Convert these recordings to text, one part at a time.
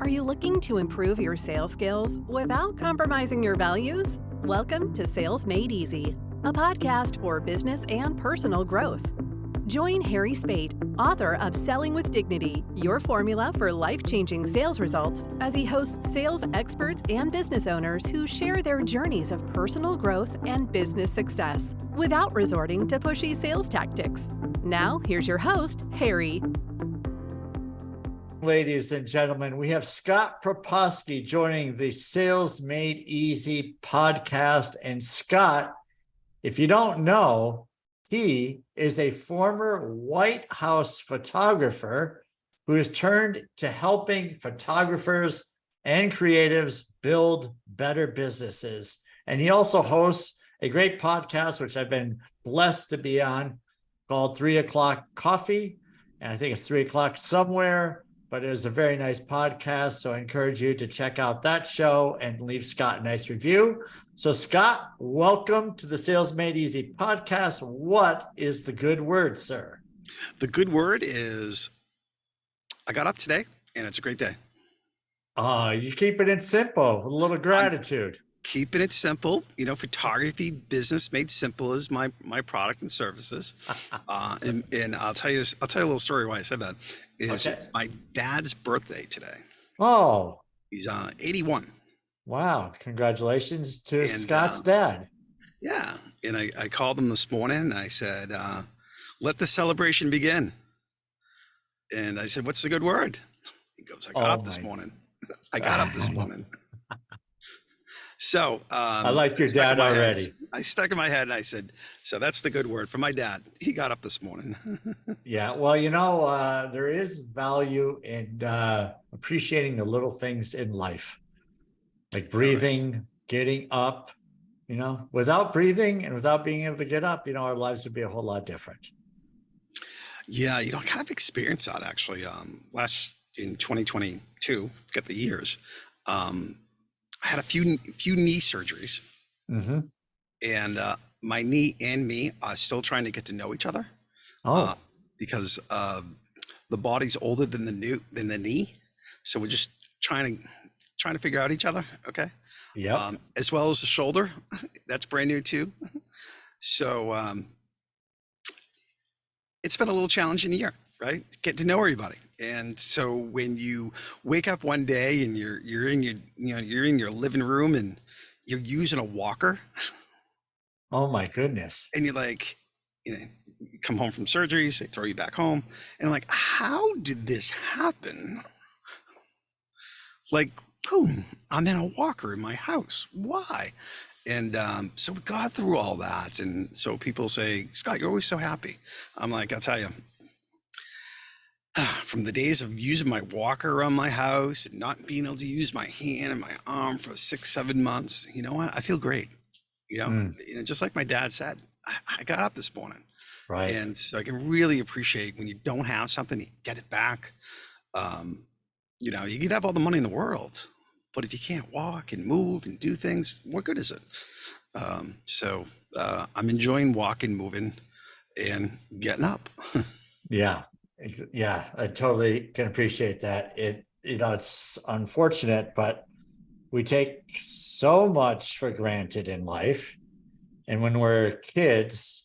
Are you looking to improve your sales skills without compromising your values? Welcome to Sales Made Easy, a podcast for business and personal growth. Join Harry Spate, author of Selling with Dignity, your formula for life-changing sales results, as he hosts sales experts and business owners who share their journeys of personal growth and business success without resorting to pushy sales tactics. Now, here's your host, Harry. Ladies and gentlemen, we have Scott Proposki joining the Sales Made Easy podcast. And Scott, if you don't know, he is a former White House photographer who has turned to helping photographers and creatives build better businesses. And he also hosts a great podcast, which I've been blessed to be on, called 3 O'Clock Coffee. And I think it's 3 O'Clock somewhere, but it is a very nice podcast. So I encourage you to check out that show and leave Scott a nice review. So Scott, welcome to the Sales Made Easy podcast. What is the good word, sir? The good word is, I got up today and it's a great day. You keep it simple, with a little gratitude. Keeping it simple, photography business made simple is my product and services. And I'll tell you a little story why I said that. It's my dad's birthday today. Oh, he's 81. Wow. Congratulations to Scott's dad. Yeah. And I called him this morning and I said, let the celebration begin. And I said, what's the good word? He goes, I got up this morning. I got up this morning. So I like your dad already. I stuck in my head and I said, so that's the good word for my dad. He got up this morning. Yeah. Well, there is value in appreciating the little things in life, like breathing, getting up. Without breathing and without being able to get up, our lives would be a whole lot different. Yeah. I kind of experienced that actually in 2022, forget the years. I had a few knee surgeries, and my knee and me are still trying to get to know each other. Because the body's older than the knee, so we're just trying to figure out each other. Okay. Yeah. As well as the shoulder, that's brand new too. So it's been a little challenging year, right? Get to know everybody. And so when you wake up one day and you're in your living room and you're using a walker. Oh my goodness. And you're you come home from surgeries, they throw you back home. And I'm how did this happen? Boom, I'm in a walker in my house. Why? And so we got through all that. And so people say, Scott, you're always so happy. I'm I'll tell you, from the days of using my walker around my house and not being able to use my hand and my arm for 6-7 months, you know what? I feel great. Just like my dad said, I got up this morning. Right. And so I can really appreciate when you don't have something, you get it back. You could have all the money in the world, but if you can't walk and move and do things, what good is it? So I'm enjoying walking, moving, and getting up. Yeah. Yeah, I totally can appreciate that. It's unfortunate, but we take so much for granted in life. And when we're kids,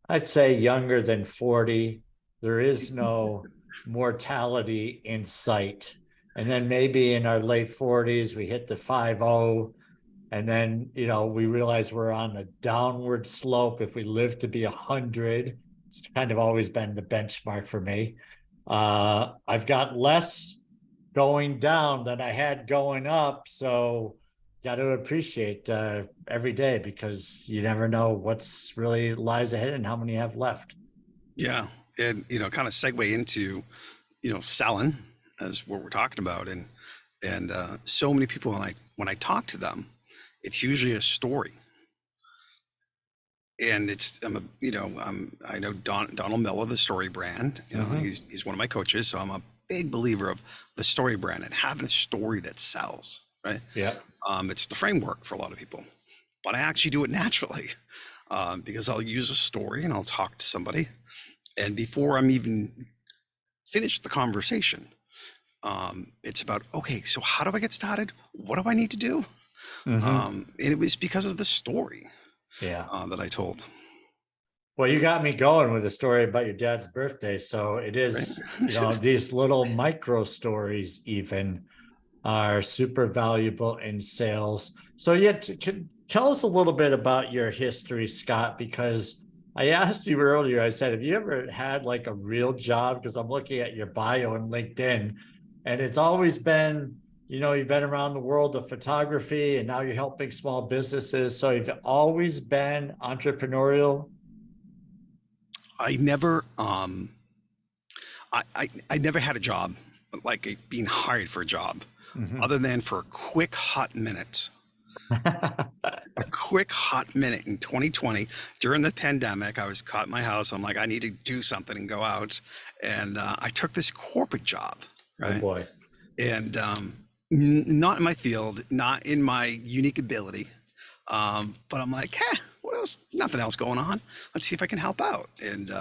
I'd say younger than 40, there is no mortality in sight. And then maybe in our late 40s, we hit the 50, and then, we realize we're on a downward slope if we live to be 100. It's kind of always been the benchmark for me. I've got less going down than I had going up. So got to appreciate every day, because you never know what's really lies ahead and how many you have left. Yeah. And, kind of segue into, selling as what we're talking about. And so many people, when I talk to them, it's usually a story. And I know Donald Miller, the Story Brand. He's one of my coaches, so I'm a big believer of the Story Brand and having a story that sells, right? Yeah. It's the framework for a lot of people, but I actually do it naturally because I'll use a story and I'll talk to somebody, and before I'm even finished the conversation, It's about, okay, so how do I get started? What do I need to do? Mm-hmm. And it was because of the story Yeah. that I told. Well, you got me going with a story about your dad's birthday. So it Right? is, these little micro stories even are super valuable in sales. So yeah, tell us a little bit about your history, Scott, because I asked you earlier, I said, have you ever had like a real job? Because I'm looking at your bio on LinkedIn, and it's always been, you've been around the world of photography and now you're helping small businesses. So you've always been entrepreneurial. I never, I never had a job, like being hired for a job, Mm-hmm. other than for a quick hot minute. A quick hot minute in 2020 during the pandemic. I was caught in my house. I'm like, I need to do something and go out. And I took this corporate job, Oh right? boy. And not in my field, not in my unique ability. But I'm like, what else? Nothing else going on. Let's see if I can help out. And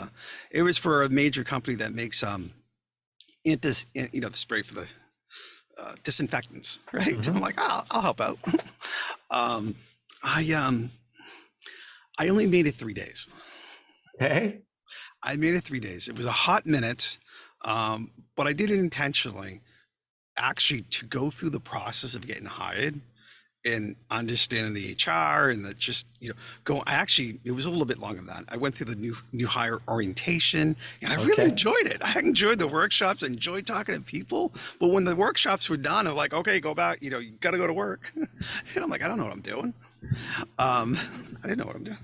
it was for a major company that makes the spray for the disinfectants, right? Mm-hmm. I'm like, I'll help out. um, I only made it 3 days. Okay. I made it 3 days. It was a hot minute, but I did it intentionally, actually, to go through the process of getting hired and understanding the HR and the just, it was a little bit longer than that. I went through the new hire orientation, and I really enjoyed it. I enjoyed the workshops, I enjoyed talking to people. But when the workshops were done, I'm like, okay, go back, you got to go to work. And I'm like, I don't know what I'm doing. I didn't know what I'm doing.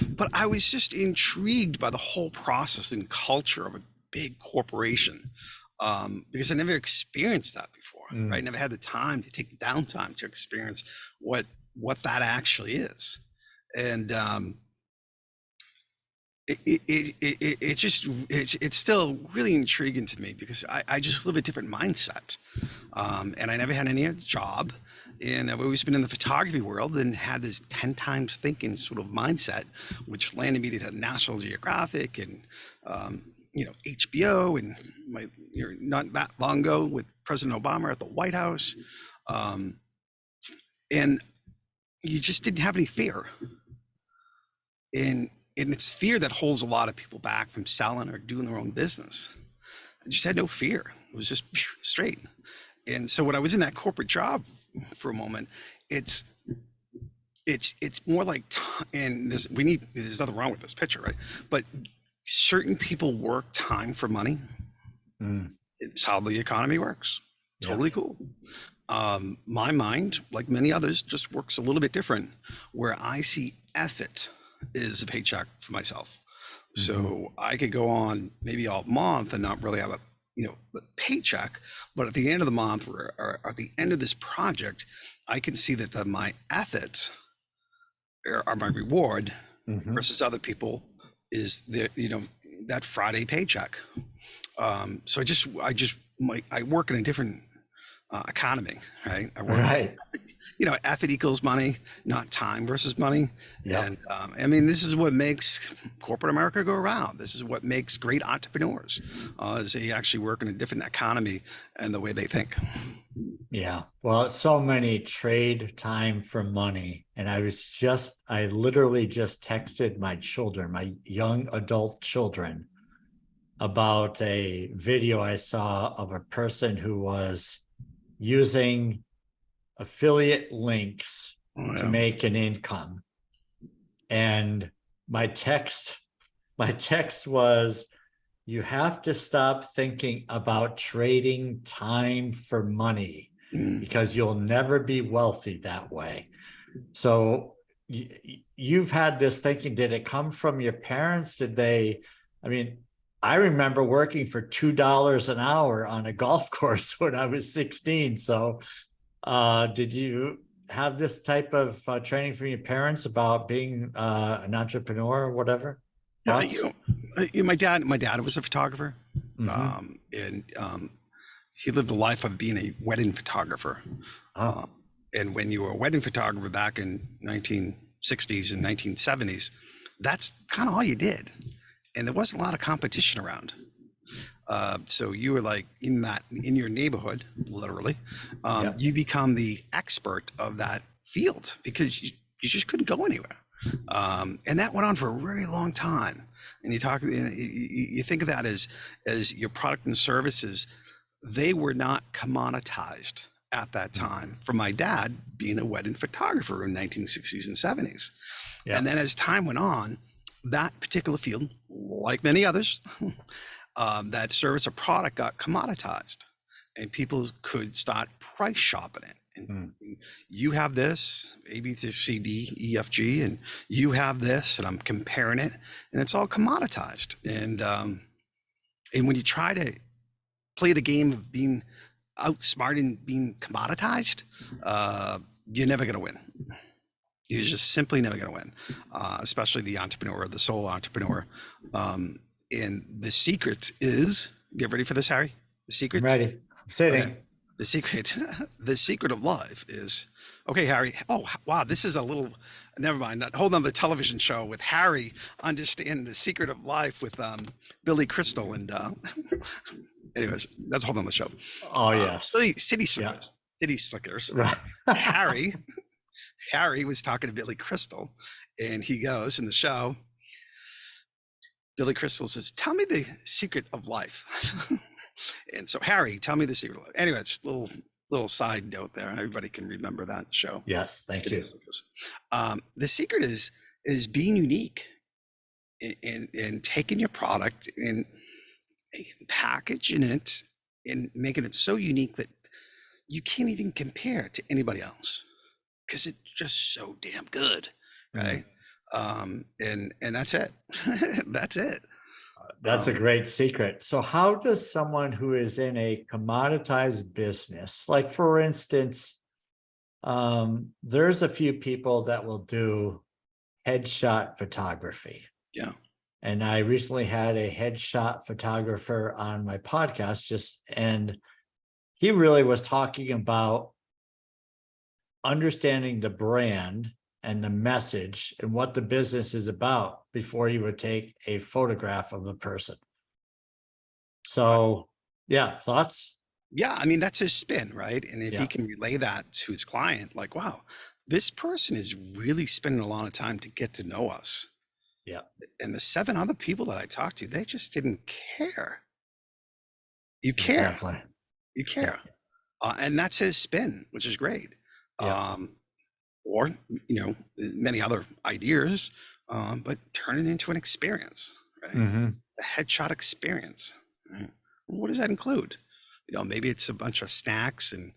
But I was just intrigued by the whole process and culture of a big corporation. Because I never experienced that before, right? Never had the time to take the downtime to experience what that actually is. And it's still really intriguing to me because I just live a different mindset. And I never had any other job. And I've always been in the photography world and had this 10 times thinking sort of mindset, which landed me to National Geographic and, HBO and not that long ago with President Obama at the White House. And you just didn't have any fear. And it's fear that holds a lot of people back from selling or doing their own business. I just had no fear. It was just straight. And so when I was in that corporate job for a moment, it's more like, and there's nothing wrong with this picture, right? But certain people work time for money. It's how the economy works. Totally cool. My mind, like many others, just works a little bit different, where I see effort is a paycheck for myself. So I could go on maybe all month and not really have a paycheck, but at the end of the month or at the end of this project, I can see that my efforts are my reward versus other people is that Friday paycheck. So I work in a different economy, right? I work, effort equals money, not time versus money. Yep. And this is what makes corporate America go around. This is what makes great entrepreneurs, is they actually work in a different economy and the way they think. Yeah. Well, so many trade time for money. And I literally just texted my children, my young adult children, about a video I saw of a person who was using affiliate links to make an income. And my text was, you have to stop thinking about trading time for money because you'll never be wealthy that way. So you've had this thinking. Did it come from your parents? I remember working for $2 an hour on a golf course when I was 16. So did you have this type of training from your parents about being an entrepreneur or whatever? Yeah, my dad was a photographer, and he lived a life of being a wedding photographer. And when you were a wedding photographer back in 1960s and 1970s, that's kind of all you did. And there wasn't a lot of competition around. So you were like in your neighborhood, literally. Yeah. You become the expert of that field because you just couldn't go anywhere. And that went on for a very long time. And you think of that as your product and services, they were not commoditized at that time. For my dad being a wedding photographer in 1960s and 70s. Yeah. And then as time went on, that particular field, like many others, that service or product got commoditized and people could start price shopping it. And you have this, A, B, C, D, E, F, G, and you have this, and I'm comparing it, and it's all commoditized. And when you try to play the game of being outsmarted and being commoditized, you're never going to win. You're just simply never going to win, especially the entrepreneur, the sole entrepreneur. And the secret is, get ready for this, Harry. The secret. I'm ready. I'm sitting. Okay. The secret of life is, okay, Harry. Oh, wow. This is a little, never mind. Hold on, the television show with Harry understanding the secret of life with Billy Crystal. And anyways, that's hold on the show. Oh, yeah. City Slickers. Yeah. City Slickers. Right. Harry was talking to Billy Crystal, and he goes in the show, Billy Crystal says, tell me the secret of life. And so, Harry, tell me the secret of life. Anyway, it's a little side note there. Everybody can remember that show. Yes, thank you. The secret is being unique and taking your product and packaging it and making it so unique that you can't even compare it to anybody else because it's just so damn good, right? And that's it. That's it. That's a great secret. So how does someone who is in a commoditized business, like for instance, there's a few people that will do headshot photography. Yeah. And I recently had a headshot photographer on my podcast and he really was talking about understanding the brand and the message and what the business is about before you would take a photograph of a person. So, yeah, thoughts? Yeah, I mean, that's his spin, right? And if he can relay that to his client, like, wow, this person is really spending a lot of time to get to know us. Yeah. And the 7 other people that I talked to, they just didn't care. You care. Exactly. You care. And that's his spin, which is great. Yeah. Or, many other ideas, but turn it into an experience, right? The headshot experience. Right? What does that include? Maybe it's a bunch of snacks and,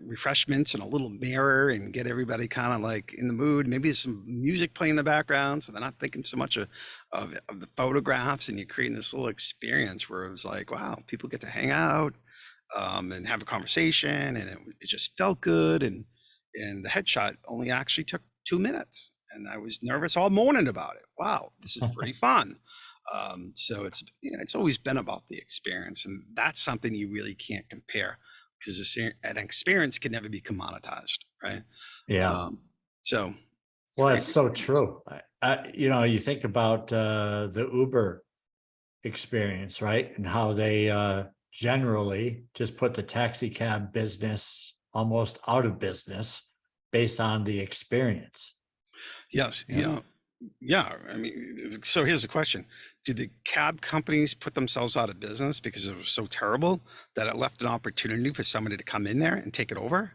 refreshments and a little mirror and get everybody kind of like in the mood. Maybe there's some music playing in the background, so they're not thinking so much of the photographs, and you're creating this little experience where it was like, wow, people get to hang out and have a conversation, and it just felt good. And the headshot only actually took 2 minutes, and I was nervous all morning about it. Wow, this is pretty fun. So it's always been about the experience, and that's something you really can't compare because an experience can never be commoditized, right? Yeah. Well, it's so true. You think about the Uber experience, right? And how they generally just put the taxi cab business almost out of business based on the experience. Yes. Yeah. I mean, so here's the question. Did the cab companies put themselves out of business because it was so terrible that it left an opportunity for somebody to come in there and take it over?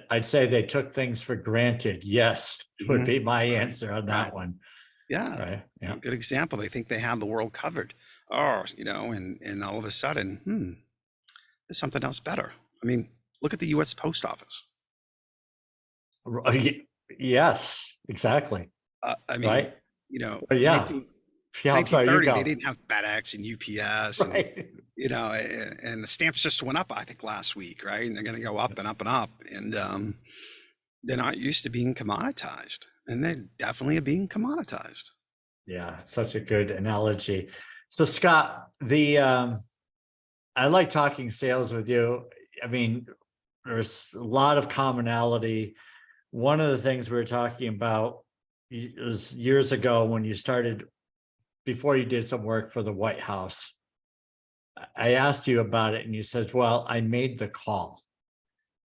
I'd say they took things for granted. Yes, would be my answer on that one. Yeah. Right. Yeah. Good example. They think they have the world covered. And all of a sudden, there's something else better. I mean, look at the U.S. Post Office. Yes, exactly. I mean, right? Yeah. 1930, they didn't have FedEx and UPS, right. and the stamps just went up, I think, last week, right? And they're going to go up and up and up, and they're not used to being commoditized, and they definitely are being commoditized. Yeah, such a good analogy. So, Scott, I like talking sales with you. I mean, there's a lot of commonality. One of the things we were talking about is years ago when you started before you did some work for the White House, I asked you about it and you said, well, I made the call.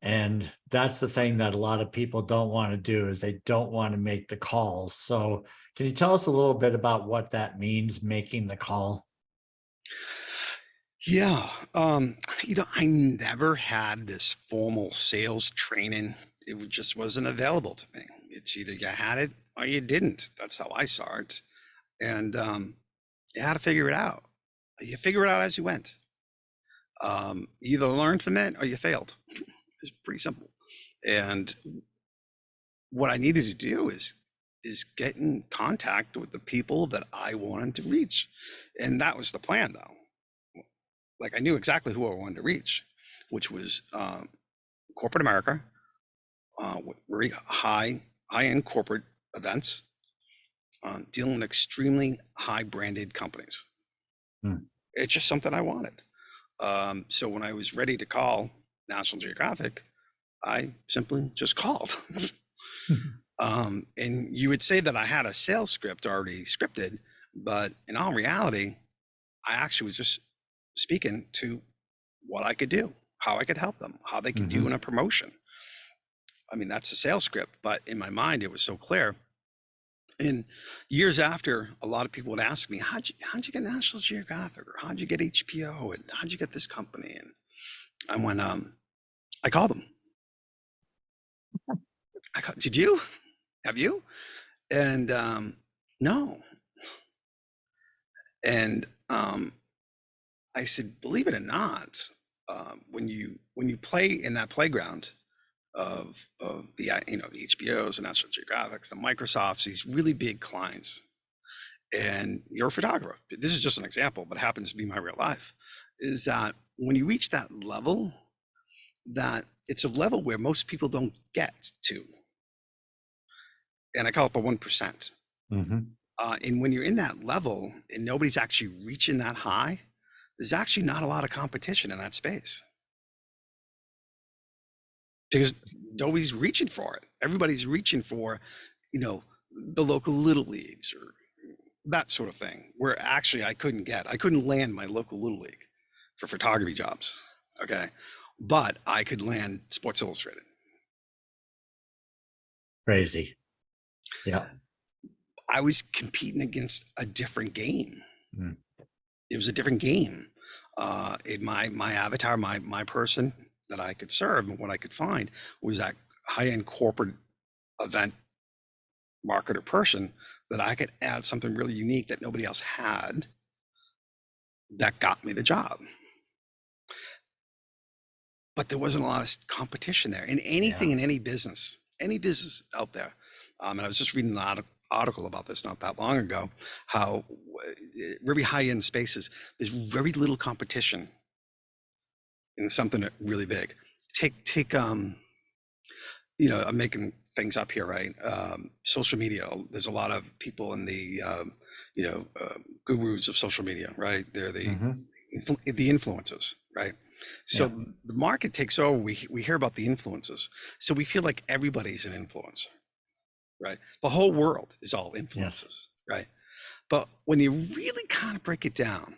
And that's the thing that a lot of people don't want to do, is they don't want to make the calls. So can you tell us a little bit about what that means, making the call? Yeah. I never had this formal sales training. It just wasn't available to me. It's either you had it or you didn't. That's how I saw it. And you had to figure it out. You figure it out as you went. You either learned from it or you failed. It's pretty simple. And what I needed to do is get in contact with the people that I wanted to reach. And that was the plan, though. Like, I knew exactly who I wanted to reach, which was corporate America, very high-end corporate events, dealing with extremely high branded companies. It's just something I wanted. So when I was ready to call National Geographic, I simply just called. And you would say that I had a sales script already scripted, but in all reality, I actually was just speaking to what I could do, how I could help them, how they could do in a promotion. I mean, that's a sales script, but in my mind, it was so clear. And years after, a lot of people would ask me, how'd you get National Geographic, or how'd you get HBO, and how'd you get this company? And I went, I called them. Did you? Have you? And no. And I said, believe it or not, when you play in that playground of the the HBOs, the National Geographics, the Microsofts, these really big clients, and you're a photographer. This is just an example, but happens to be my real life. Is that when you reach that level, that it's a level where most people don't get to, and I call it the 1%. And when you're in that level and nobody's actually reaching that high, there's actually not a lot of competition in that space, because nobody's reaching for it. Everybody's reaching for, the local little leagues or that sort of thing, where actually I couldn't land my local little league for photography jobs. Okay. But I could land Sports Illustrated. Crazy. Yeah. I was competing against a different game. It was a different game. In my avatar, my person that I could serve and what I could find was that high-end corporate event marketer person that I could add something really unique that nobody else had, that got me the job. But there wasn't a lot of competition there in anything, in any business out there. And I was just reading an article about this not that long ago, how very high-end spaces, there's very little competition in something really big. Take I'm making things up here, right? Social media, there's a lot of people in the gurus of social media, right? They're the influencers, right? So the market takes over. We hear about the influencers, so we feel like everybody's an influencer, right? The whole world is all influencers, right? But when you really kind of break it down,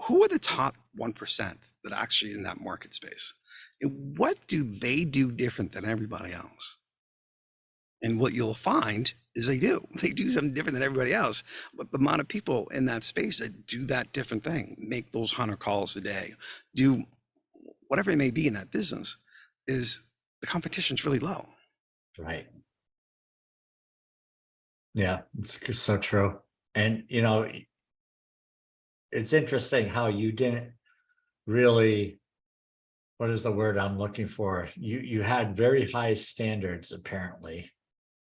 who are the top 1% that actually in that market space? And what do they do different than everybody else? And what you'll find is they do something different than everybody else. But the amount of people in that space that do that different thing, make those 100 calls a day, do whatever it may be in that business, is the competition's really low. Right. Yeah, it's so true. And, it's interesting how you didn't really, what is the word I'm looking for? You had very high standards apparently,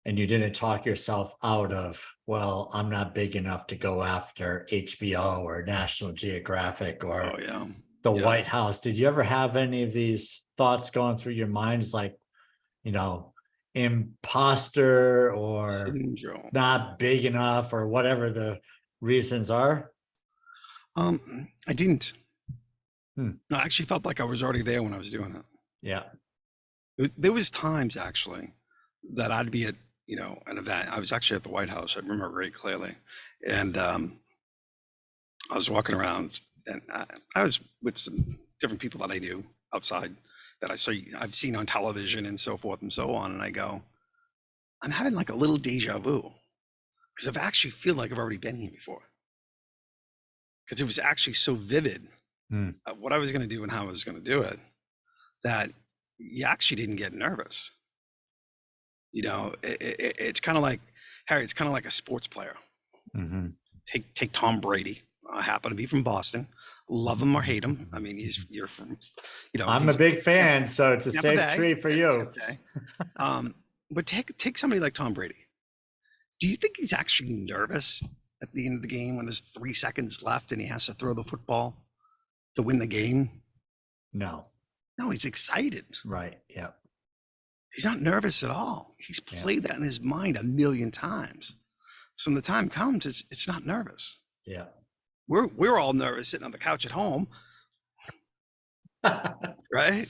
and you didn't talk yourself out of, well, I'm not big enough to go after HBO or National Geographic or the White House. Did you ever have any of these thoughts going through your minds, like, imposter or syndrome, not big enough, or whatever the reasons are? I didn't. I actually felt like I was already there when I was doing it. Yeah. There was times actually that I'd be at, an event. I was actually at the White House. I remember very clearly. And I was walking around, and I was with some different people that I knew outside that I've seen on television and so forth and so on. And I go, I'm having like a little deja vu because I've actually feel like I've already been here before. Because it was actually so vivid what I was going to do and how I was going to do it that you actually didn't get nervous. You know, it's kind of like, Harry, it's kind of like a sports player. Mm-hmm. Take Tom Brady. I happen to be from Boston. Love him or hate him. I mean, you're from, I'm a big fan, so it's a safe treat for you. But take somebody like Tom Brady. Do you think he's actually nervous at the end of the game when there's 3 seconds left and he has to throw the football to win the game? No, he's excited. Right. Yeah. He's not nervous at all. He's played that in his mind a million times. So when the time comes, it's not nervous. Yeah. We're all nervous sitting on the couch at home. Right?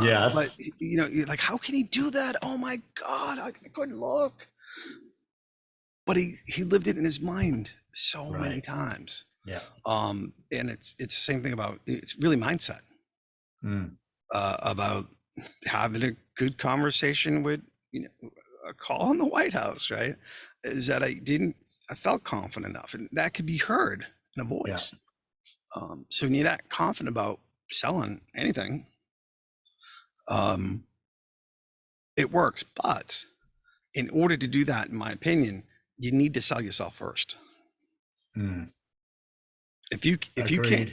Yes. But you're like, how can he do that? Oh my God, I couldn't look. But he lived it in his mind so many times. Yeah. And it's the same thing it's really mindset. About having a good conversation with a call in the White House, right? Is that I felt confident enough, and that could be heard in a voice. Yeah. So when you're that confident about selling anything, it works. But in order to do that, in my opinion, you need to sell yourself first. If you can't,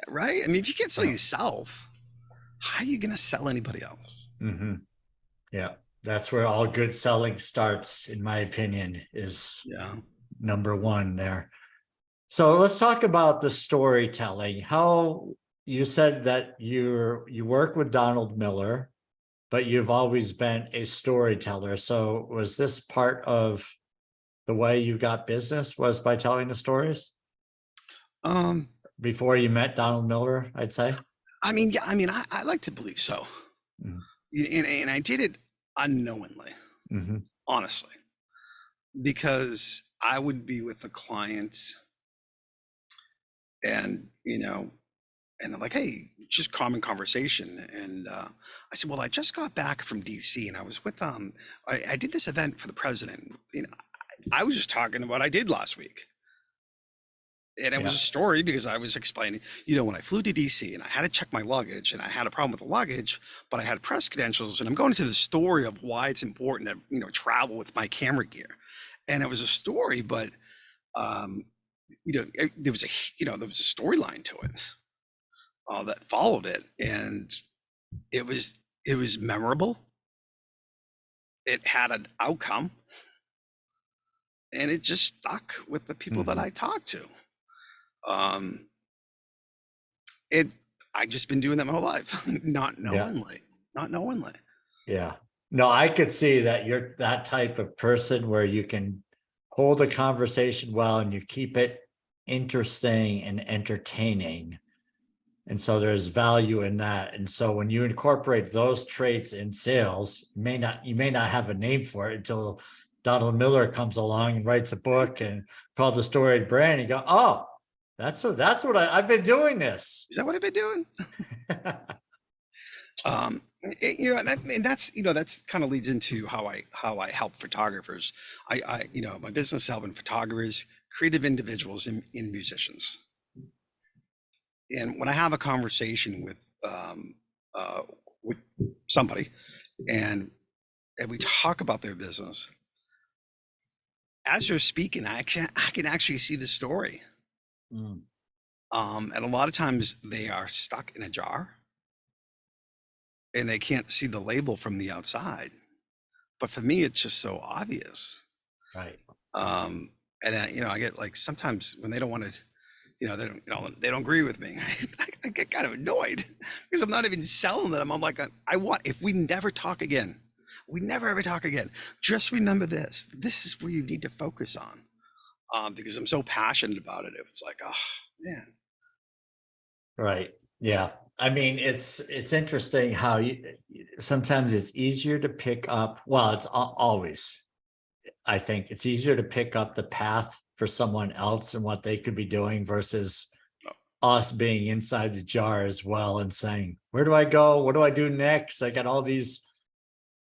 right? I mean, if you can't sell yourself, how are you going to sell anybody else? Mm-hmm. Yeah. That's where all good selling starts, in my opinion, is number one there. So let's talk about the storytelling. How you said that you work with Donald Miller, but you've always been a storyteller. So was this part of the way you got business, was by telling the stories? Before you met Donald Miller, I'd say. I mean, yeah. I mean, I like to believe so. And I did it unknowingly, honestly, because I would be with the clients and, and I'm like, hey, just common conversation. And I said, well, I just got back from DC and I was with, I did this event for the president. I was just talking about what I did last week. And it was a story because I was explaining, when I flew to DC and I had to check my luggage and I had a problem with the luggage, but I had press credentials, and I'm going into the story of why it's important to, travel with my camera gear. And it was a story, but, there was a storyline to it that followed it. And it was memorable. It had an outcome, and it just stuck with the people that I talked to. I just been doing that my whole life, not knowingly. Yeah. No, I could see that you're that type of person where you can hold a conversation well and you keep it interesting and entertaining. And so there's value in that. And so when you incorporate those traits in sales, you may not have a name for it until Donald Miller comes along and writes a book and called The Storied Brand. You go, oh, that's what I've been doing this. Is that what I've been doing? That's kind of leads into how I help photographers. My business is helping photographers, creative individuals, and musicians. And when I have a conversation with somebody, and we talk about their business, as they're speaking, I can actually see the story. And a lot of times they are stuck in a jar and they can't see the label from the outside. But for me, it's just so obvious. Right. And I get like, sometimes when they don't want to, they don't agree with me. I get kind of annoyed because I'm not even selling them. I'm like, if we never talk again, just remember this is where you need to focus on. Because I'm so passionate about it. It's like, oh man. Right. Yeah. I mean, it's interesting how sometimes it's easier to pick up. Well, it's always, I think it's easier to pick up the path for someone else and what they could be doing versus us being inside the jar as well and saying, where do I go? What do I do next? I got all these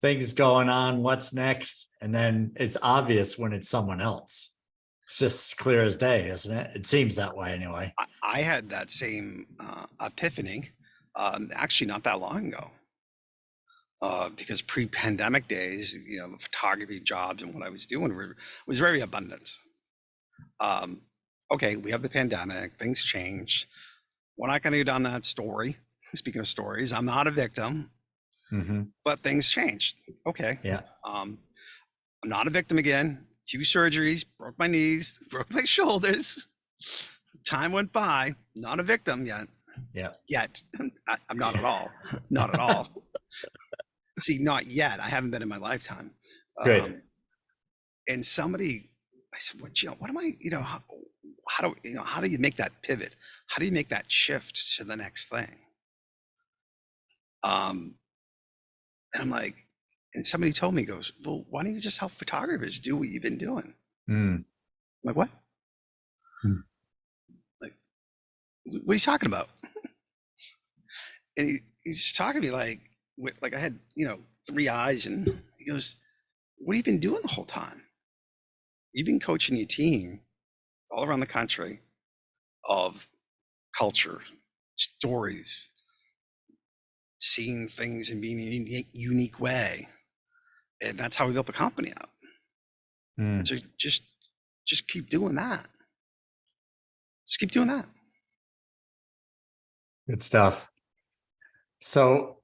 things going on. What's next? And then it's obvious when it's someone else. It's just clear as day, isn't it? It seems that way anyway. I had that same epiphany actually not that long ago. Because pre-pandemic days, the photography jobs and what I was doing was very abundant. Okay, we have the pandemic, things changed. We're not going to go down that story. Speaking of stories, I'm not a victim, but things changed. Okay. Yeah. I'm not a victim again. Few surgeries, broke my knees, broke my shoulders. Time went by. Not a victim yet. Yeah. Yet. I'm not at all. Not at all. See, not yet. I haven't been in my lifetime. Good. And somebody, I said, what am I, how do you make that pivot? How do you make that shift to the next thing? And I'm like, and somebody told me, goes, well, why don't you just help photographers do what you've been doing? I'm like, what? Like, what are you talking about? And he's talking to me like I had, 3 eyes, and he goes, what have you been doing the whole time? You've been coaching your team all around the country of culture, stories, seeing things and being in a unique way. And that's how we built the company up. And so just keep doing that. Just keep doing that. Good stuff. So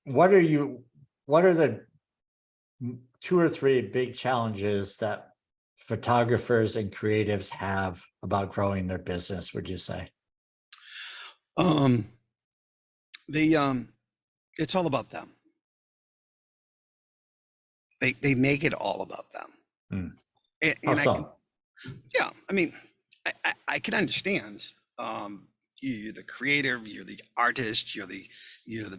what are the 2 or 3 big challenges that photographers and creatives have about growing their business, would you say? It's all about them. They make it all about them. And I can understand. You're the creator, you're the artist, you're the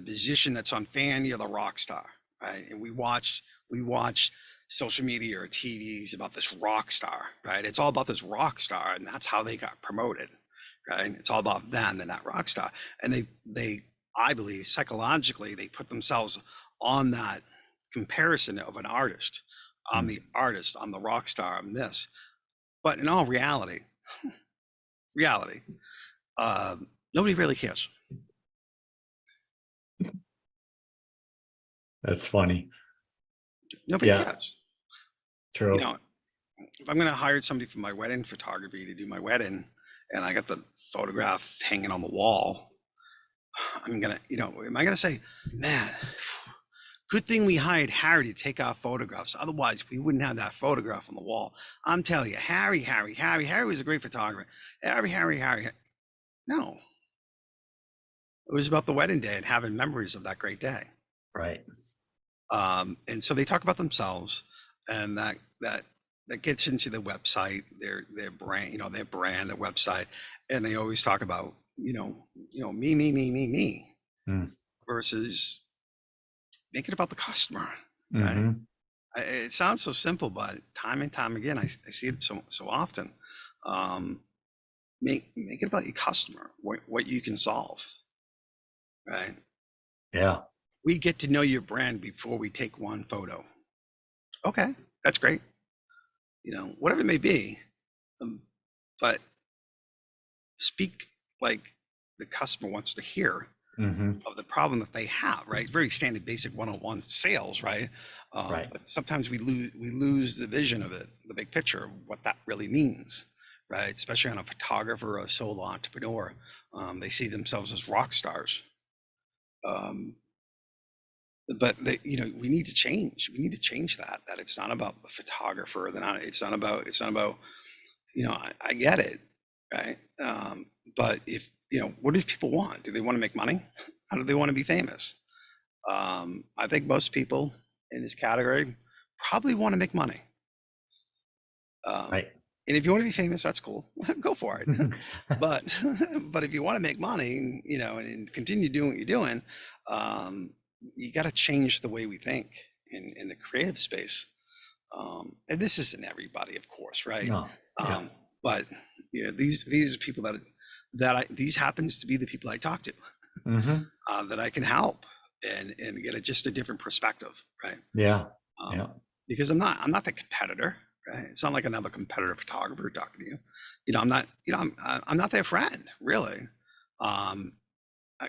musician that's on fan, you're the rock star, right? And we watch social media or TVs about this rock star, right? It's all about this rock star, and that's how they got promoted, right? It's all about them and that rock star. And I believe psychologically, they put themselves on that comparison of an artist. I'm the artist, I'm the rock star, I'm this. But in all reality, nobody really cares. That's funny. Nobody cares. True. If I'm going to hire somebody for my wedding photography to do my wedding, and I got the photograph hanging on the wall, I'm going to, am I going to say, man, good thing we hired Harry to take our photographs. Otherwise, we wouldn't have that photograph on the wall. I'm telling you, Harry was a great photographer. Harry. No. It was about the wedding day and having memories of that great day. Right. And so they talk about themselves, and that gets into the website, their brand, their website, and they always talk about, me, versus make it about the customer. Right? It sounds so simple, but time and time again, I see it so often. Make it about your customer, what you can solve. Right. Yeah. We get to know your brand before we take one photo. Okay, that's great. Whatever it may be, but speak like the customer wants to hear of the problem that they have, right? Very standard, basic one-on-one sales, right? Right. But sometimes we lose the vision of it, the big picture of what that really means, right? Especially on a photographer or a solo entrepreneur, they see themselves as rock stars. But we need to change. We need to change that it's not about the photographer. It's not about. I get it, right? But if what do people want? Do they want to make money? How do they want to be famous? I think most people in this category probably want to make money. Right. And if you want to be famous, that's cool. Go for it. but if you want to make money, and continue doing what you're doing, you got to change the way we think in the creative space. And this isn't everybody, of course, right? No. Yeah. But these are people these happens to be the people I talk to, that I can help and get just a different perspective, right? Yeah. Because I'm not the competitor, right? It's not like another competitor photographer talking to you. I'm not their friend, really.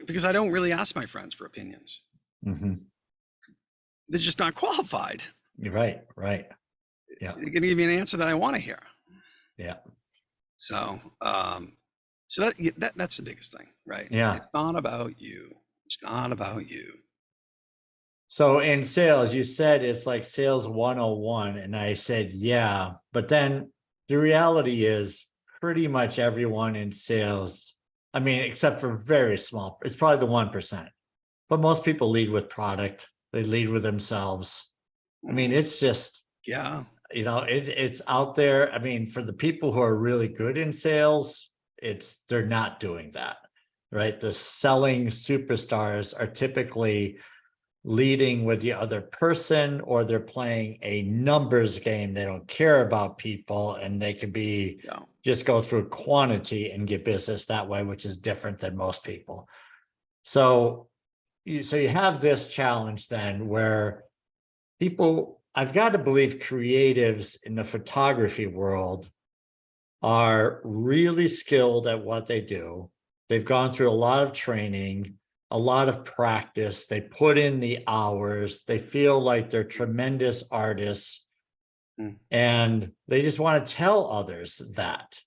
Because I don't really ask my friends for opinions. They're just not qualified. You're right. Yeah. They're gonna give me an answer that I want to hear. Yeah. So that's the biggest thing, right? Yeah. It's not about you. It's not about you. So in sales, you said it's like sales 101. And I said, yeah. But then the reality is pretty much everyone in sales, I mean, except for very small, it's probably the 1%. But most people lead with product. They lead with themselves. I mean, it's just, it's out there. I mean, for the people who are really good in sales, they're not doing that, right? The selling superstars are typically leading with the other person, or they're playing a numbers game. They don't care about people, and they could be just go through quantity and get business that way, which is different than most people. So you have this challenge then where people, I've got to believe creatives in the photography world are really skilled at what they do. They've gone through a lot of training, a lot of practice. They put in the hours. They feel like they're tremendous artists, and they just want to tell others that.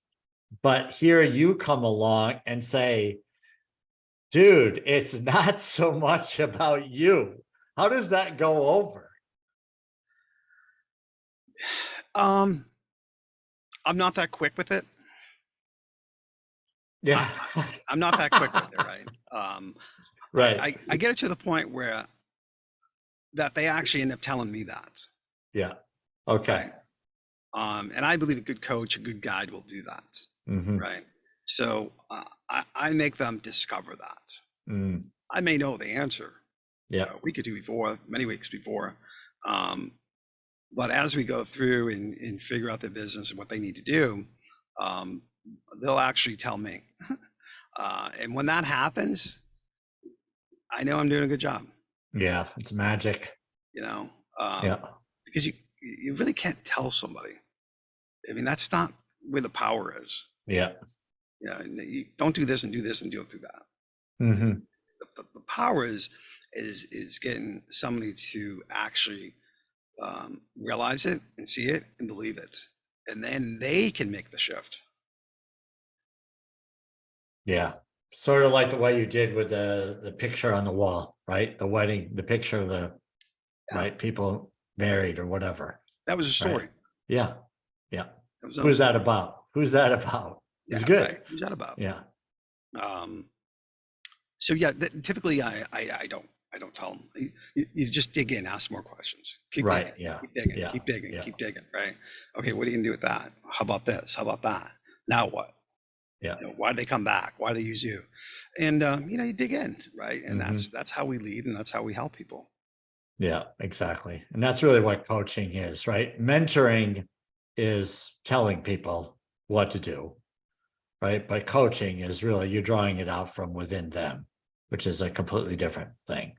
But here you come along and say, dude, it's not so much about you. How does that go over? I'm not that quick with it. Yeah. I'm not that quick with it, right? Right. I get it to the point where that they actually end up telling me that. Yeah. Okay. Right? And I believe a good coach, a good guide will do that. Right. So I make them discover that. I may know the answer. Yeah. A week or two before, many weeks before. But as we go through and figure out their business and what they need to do, they'll actually tell me. And when that happens, I know I'm doing a good job. Yeah, it's magic. Because you really can't tell somebody. I mean, that's not where the power is. Yeah. You don't do this and do this and don't do that. The power is getting somebody to actually realize it and see it and believe it, and then they can make the shift. Yeah, sort of like the way you did with the picture on the wall, right? The wedding, the picture of the right people married or whatever. That was a story. Right? Yeah. Who's that about? It's good. Right. Who's that about? Yeah. So typically I don't tell them. You just dig in, ask more questions. Keep digging, keep digging, right? Okay, what are you gonna do with that? How about this? How about that? Now what? Yeah. Why did they come back? Why do they use you? And you dig in, right? And that's how we lead, and that's how we help people. Yeah, exactly. And that's really what coaching is, right? Mentoring is telling people what to do, right? But coaching is really you're drawing it out from within them, which is a completely different thing.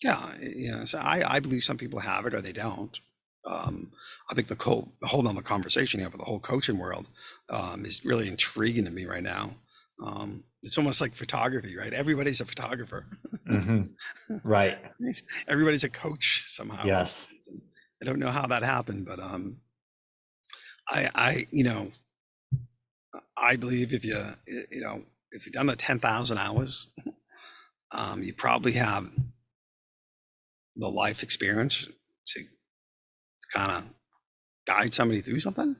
Yeah, so I believe some people have it or they don't. I think the whole other conversation here for the whole coaching world is really intriguing to me right now. It's almost like photography, right? Everybody's a photographer. Right. Everybody's a coach somehow. Yes. I don't know how that happened, but I believe if you've done the 10,000 hours, you probably have the life experience to kind of guide somebody through something.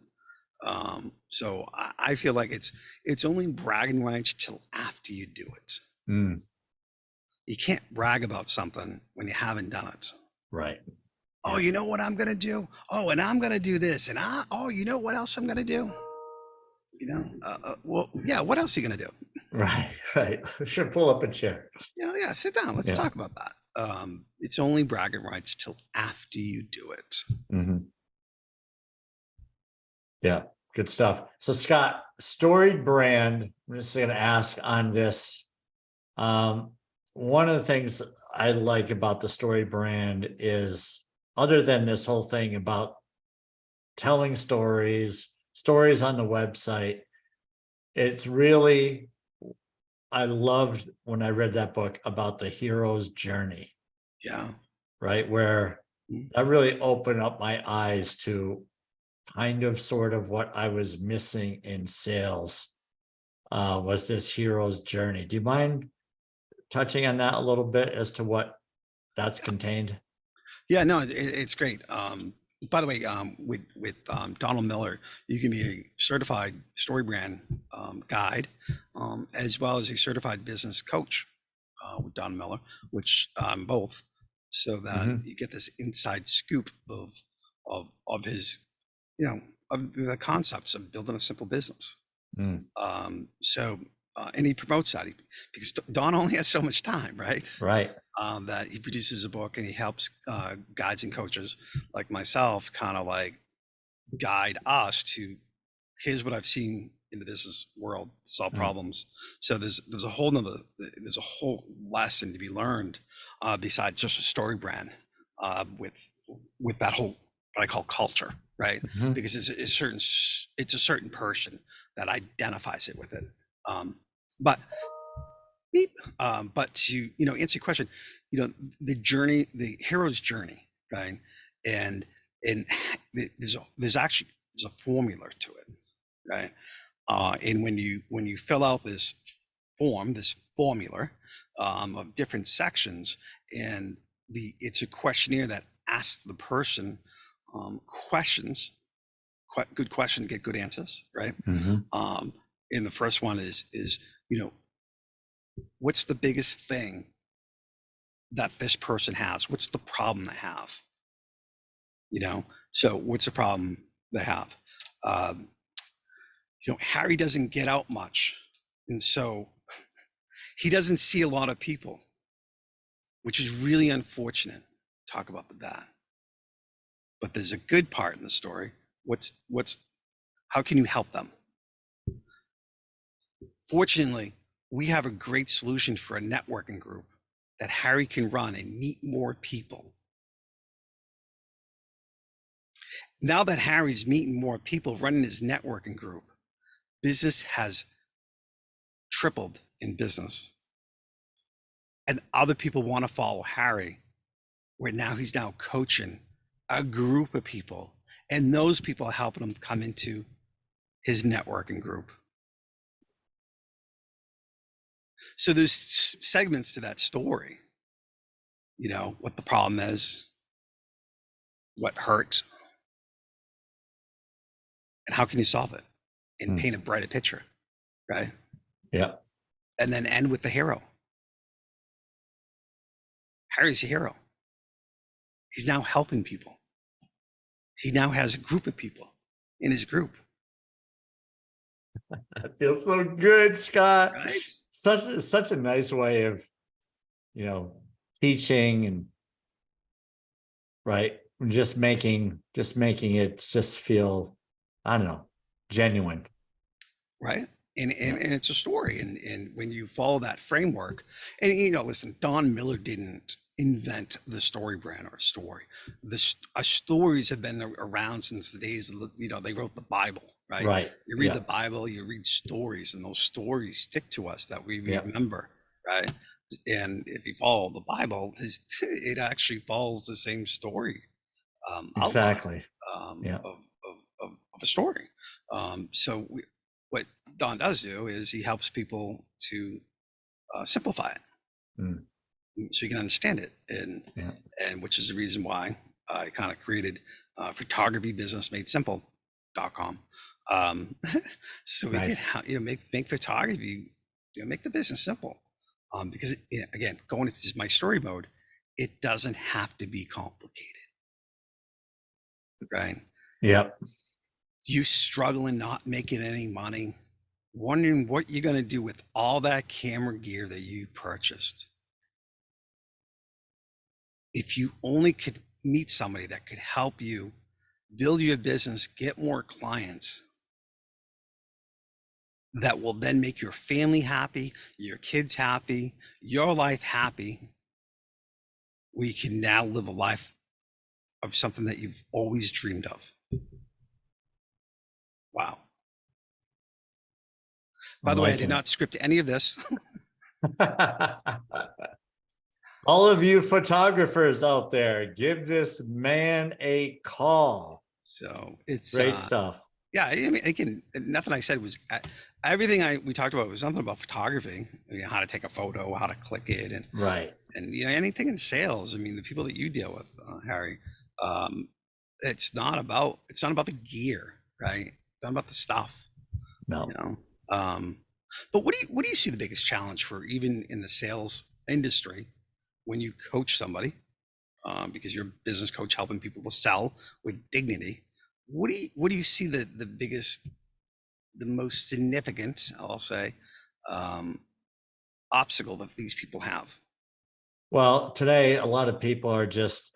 So I feel like it's only bragging rights till after you do it. You can't brag about something when you haven't done it. Right. Oh, you know what I'm gonna do? Oh, and I'm gonna do this, and you know what else I'm gonna do? Well, yeah. What else are you gonna do? Right. Should pull up a chair. Yeah. Sit down. Let's talk about that. It's only bragging rights till after you do it. Yeah, Good stuff. So Scott, storied brand, I'm just going to ask on this. One of the things I like about the story brand is, other than this whole thing about telling stories on the website, it's really, I loved when I read that book about the hero's journey. Yeah. Right. Where that really opened up my eyes to kind of sort of what I was missing in sales, was this hero's journey. Do you mind touching on that a little bit as to what that's contained? Yeah, no, it's great. By the way, with Donald Miller, you can be a certified story brand guide, as well as a certified business coach with Don Miller, which both, so that you get this inside scoop of his, of the concepts of building a simple business. And he promotes that because Don only has so much time, right? Right. That he produces a book and he helps guides and coaches like myself kind of like guide us to, here's what I've seen in the business world, solve problems. So there's a whole lesson to be learned besides just a story brand with that whole, what I call culture, right? Because it's a certain person that identifies it with it. But to answer your question, the journey, the hero's journey, right? And there's a formula to it, right? And when you fill out this formula of different sections, and it's a questionnaire that asks the person questions. Good question, get good answers, right? And the first one is what's the biggest thing that this person has? What's the problem they have? So what's the problem they have? Harry doesn't get out much, and so he doesn't see a lot of people, which is really unfortunate. Talk about the bad, but there's a good part in the story. How can you help them? Fortunately, we have a great solution for a networking group that Harry can run and meet more people. Now that Harry's meeting more people, running his networking group, business has tripled in business. And other people want to follow Harry, where now he's now coaching a group of people, and those people are helping him come into his networking group. So there's segments to that story, what the problem is, what hurts, and how can you solve it and paint a brighter picture, right? Yeah. And then end with the hero. Harry's a hero. He's now helping people. He now has a group of people in his group. That feels so good, Scott. Right? Such a nice way of, teaching, and right, just making it just feel, I don't know, genuine. Right. And it's a story. And when you follow that framework, and listen, Don Miller didn't invent the story brand or a story. Stories have been around since the days of they wrote the Bible, right? Right. You read the Bible, you read stories, and those stories stick to us that we remember, right? And if you follow the Bible, it actually follows the same story. Exactly. Outline, of a story. So what Don does do is he helps people to simplify it. So you can understand it, and which is the reason why I kind of created photographybusinessmadesimple.com. So we can make photography, make the business simple. Because again, going into my story mode, it doesn't have to be complicated, right? Yep. You struggling, not making any money, wondering what you're going to do with all that camera gear that you purchased. If you only could meet somebody that could help you build your business, get more clients, that will then make your family happy, your kids happy, your life happy. We can now live a life of something that you've always dreamed of. Wow. By the way, I did not script any of this. All of you photographers out there, give this man a call. So it's great stuff. Yeah, I mean, again, nothing I said was everything we talked about was something about photography. You know, how to take a photo, how to click it, and right. And you know, anything in sales. I mean, the people that you deal with, Harry, it's not about the gear, right? It's not about the stuff. No. You know? But what do you see the biggest challenge for, even in the sales industry, when you coach somebody, because you're a business coach helping people to sell with dignity? What do you see the biggest, the most significant, I'll say, obstacle that these people have? Well, today a lot of people are just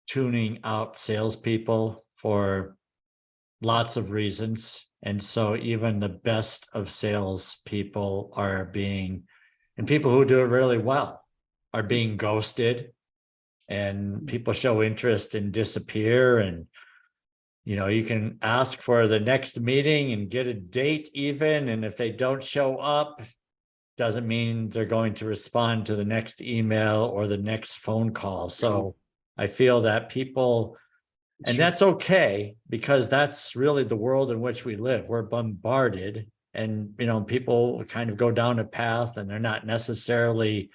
tuning out salespeople for lots of reasons. And so even the best of salespeople are being, and people who do it really well, are being ghosted, and people show interest and disappear. And, you know, you can ask for the next meeting and get a date even. And if they don't show up, doesn't mean they're going to respond to the next email or the next phone call. So I feel that people, and that's okay, because that's really the world in which we live. We're bombarded, and, you know, people kind of go down a path, and they're not necessarily,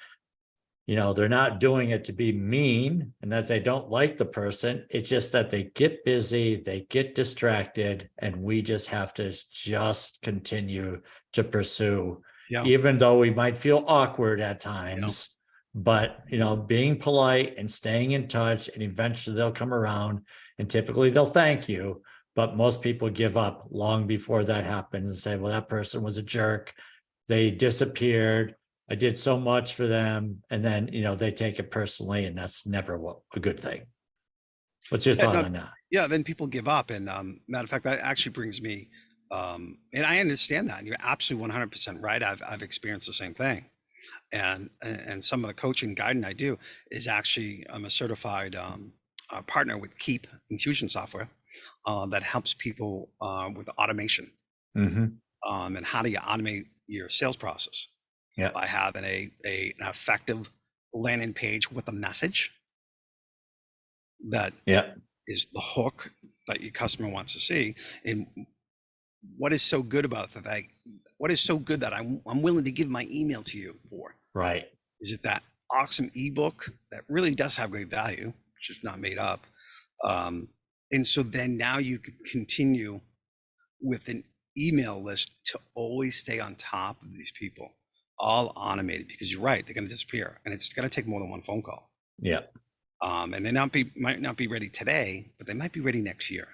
you know, they're not doing it to be mean and that they don't like the person. It's just that they get busy, they get distracted, and we just have to just continue to pursue, even though we might feel awkward at times. But, you know, being polite and staying in touch, and eventually they'll come around, and typically they'll thank you. But most people give up long before that happens and say, well, that person was a jerk. They disappeared. I did so much for them. And then, you know, they take it personally, and that's never a good thing. What's your thought on that? Yeah, then people give up. And matter of fact, that actually brings me, and I understand that. And you're absolutely 100% right. I've experienced the same thing. And some of the coaching guidance I do is actually, I'm a certified partner with Keep Infusion software that helps people with automation. And how do you automate your sales process? By having an effective landing page with a message that is the hook that your customer wants to see. And what is so good about that? What is so good that I'm willing to give my email to you for? Right. Is it that awesome ebook that really does have great value, which is not made up? And so then now you can continue with an email list to always stay on top of these people, all automated, because you're right, they're going to disappear, and it's going to take more than one phone call. And they might not be ready today, but they might be ready next year.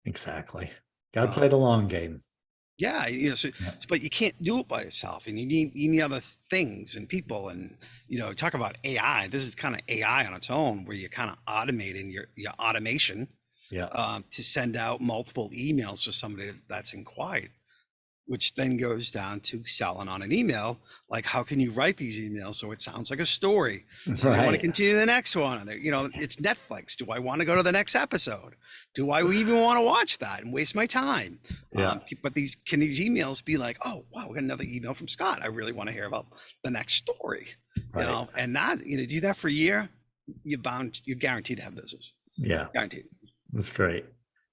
Exactly. Got to play the long game. You know, but you can't do it by yourself, and you need other things and people. And, you know, talk about AI. This is kind of AI on its own, where you're kind of automating your automation to send out multiple emails to somebody that's inquired, which then goes down to selling on an email. Like, how can you write these emails so it sounds like a story? So they want to continue the next one. You know, it's Netflix. Do I want to go to the next episode? Do I even want to watch that and waste my time? But can these emails be like, oh, wow, we got another email from Scott. I really want to hear about the next story. You know, and that, you know, do that for a year, you're guaranteed to have business. Guaranteed. That's great.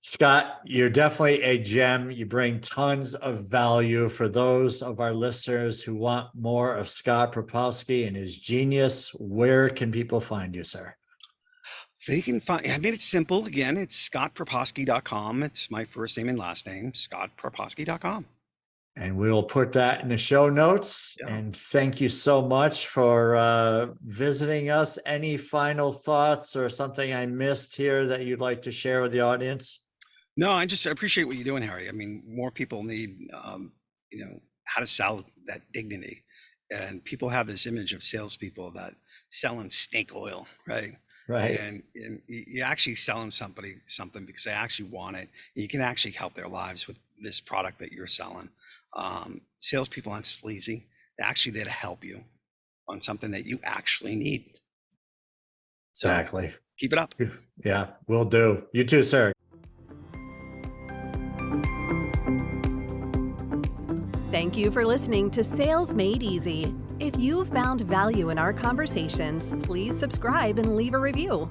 Scott, you're definitely a gem. You bring tons of value for those of our listeners who want more of Scott Proposki and his genius. Where can people find you, sir? They can find, I made it simple. Again, it's scottproposki.com. It's my first name and last name, scottproposki.com. And we'll put that in the show notes. And thank you so much for visiting us. Any final thoughts or something I missed here that you'd like to share with the audience? No, I appreciate what you're doing, Harry. I mean, more people need, you know, how to sell that dignity. And people have this image of salespeople that selling snake oil, right? And you're actually selling something because they actually want it. You can actually help their lives with this product that you're selling. Salespeople aren't sleazy. They're actually there to help you on something that you actually need. So Exactly. keep it up. Yeah, will do. You too, sir. Thank you for listening to Sales Made Easy. If you found value in our conversations, please subscribe and leave a review.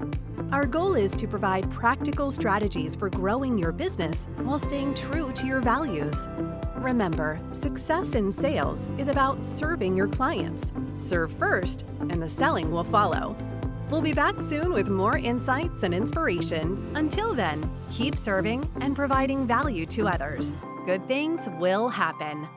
Our goal is to provide practical strategies for growing your business while staying true to your values. Remember, success in sales is about serving your clients. Serve first, and the selling will follow. We'll be back soon with more insights and inspiration. Until then, keep serving and providing value to others. Good things will happen.